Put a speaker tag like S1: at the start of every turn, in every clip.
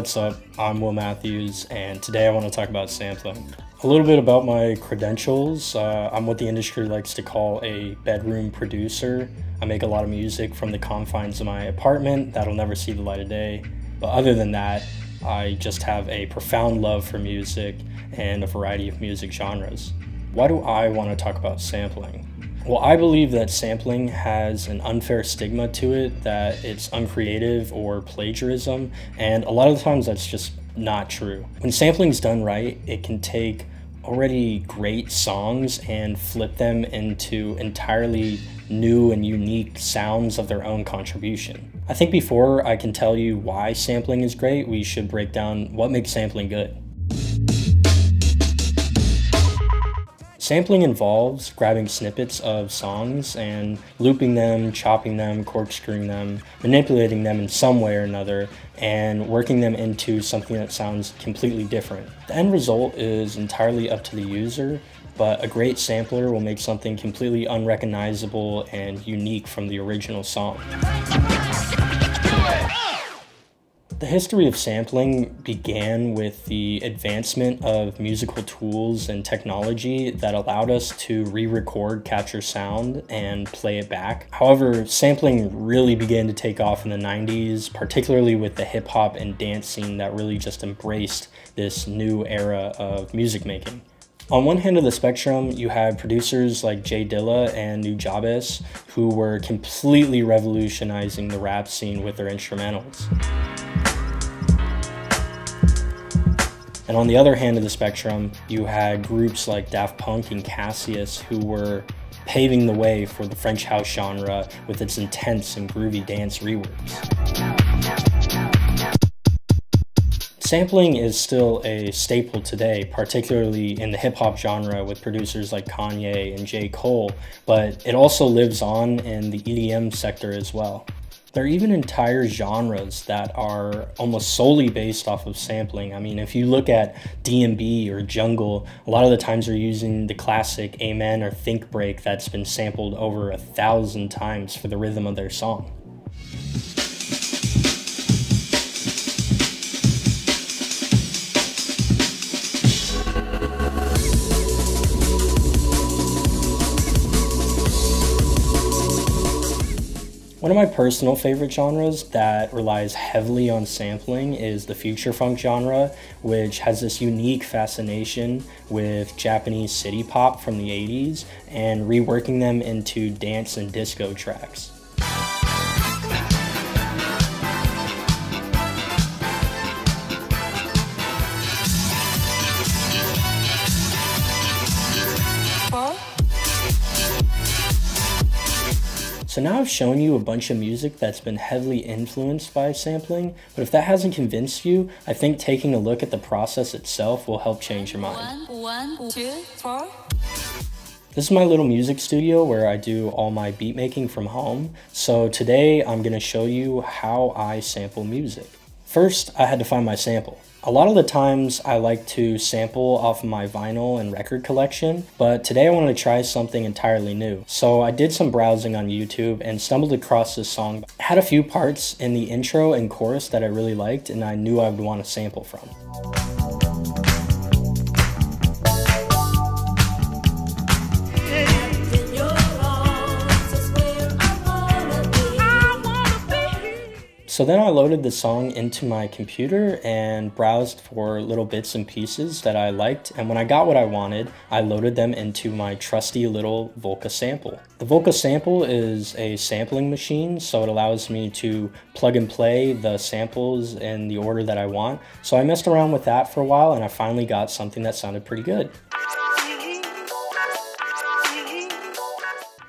S1: What's up? I'm Will Matthews, and today I want to talk about sampling. A little bit about my credentials. I'm what the industry likes to call a bedroom producer. I make a lot of music from the confines of my apartment that'll never see the light of day. But other than that, I just have a profound love for music and a variety of music genres. Why do I want to talk about sampling? Well, I believe that sampling has an unfair stigma to it, that it's uncreative or plagiarism, and a lot of the times that's just not true. When sampling's done right, it can take already great songs and flip them into entirely new and unique sounds of their own contribution. I think before I can tell you why sampling is great, we should break down what makes sampling good. Sampling involves grabbing snippets of songs and looping them, chopping them, corkscrewing them, manipulating them in some way or another, and working them into something that sounds completely different. The end result is entirely up to the user, but a great sampler will make something completely unrecognizable and unique from the original song. The history of sampling began with the advancement of musical tools and technology that allowed us to re-record capture sound and play it back. However, sampling really began to take off in the 90s, particularly with the hip hop and dance scene that really just embraced this new era of music making. On one hand of the spectrum, you had producers like J Dilla and Nujabes, who were completely revolutionizing the rap scene with their instrumentals. And on the other hand of the spectrum, you had groups like Daft Punk and Cassius, who were paving the way for the French house genre with its intense and groovy dance reworks. Sampling is still a staple today, particularly in the hip-hop genre with producers like Kanye and J. Cole, but it also lives on in the EDM sector as well. There are even entire genres that are almost solely based off of sampling. I mean, if you look at D&B or jungle, a lot of the times they're using the classic Amen or Think break that's been sampled over 1,000 times for the rhythm of their song. One of my personal favorite genres that relies heavily on sampling is the future funk genre, which has this unique fascination with Japanese city pop from the 80s and reworking them into dance and disco tracks. So now I've shown you a bunch of music that's been heavily influenced by sampling, but if that hasn't convinced you, I think taking a look at the process itself will help change your mind.
S2: 1, 2, 4.
S1: This is my little music studio where I do all my beat making from home. So today I'm going to show you how I sample music. First, I had to find my sample. A lot of the times I like to sample off of my vinyl and record collection, but today I wanted to try something entirely new. So I did some browsing on YouTube and stumbled across this song. It had a few parts in the intro and chorus that I really liked and I knew I would want to sample from. So then I loaded the song into my computer and browsed for little bits and pieces that I liked, and when I got what I wanted, I loaded them into my trusty little Volca sample. The Volca sample is a sampling machine, so it allows me to plug and play the samples in the order that I want. So I messed around with that for a while and I finally got something that sounded pretty good.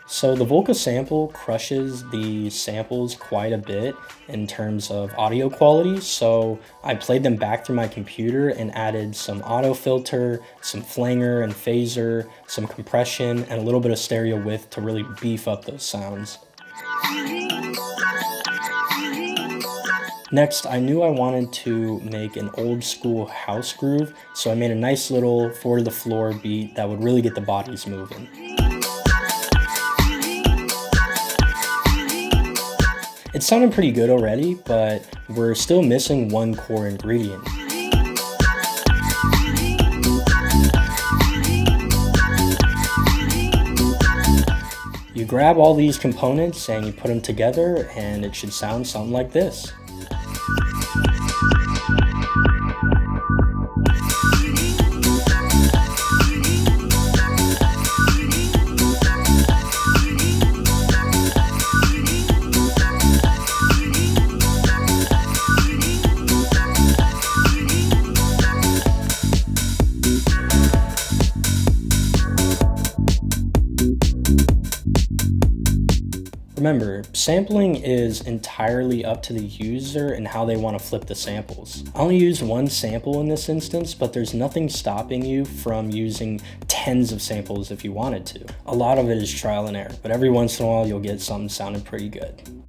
S1: So the Volca sample crushes the samples quite a bit in terms of audio quality, so I played them back through my computer and added some auto filter, some flanger and phaser, some compression, and a little bit of stereo width to really beef up those sounds. Next, I knew I wanted to make an old school house groove, so I made a nice little 4-to-the-floor beat that would really get the bodies moving. It's sounding pretty good already, but we're still missing one core ingredient. You grab all these components and you put them together, and it should sound something like this. Remember, sampling is entirely up to the user and how they want to flip the samples. I only used one sample in this instance, but there's nothing stopping you from using tens of samples if you wanted to. A lot of it is trial and error, but every once in a while you'll get something sounding pretty good.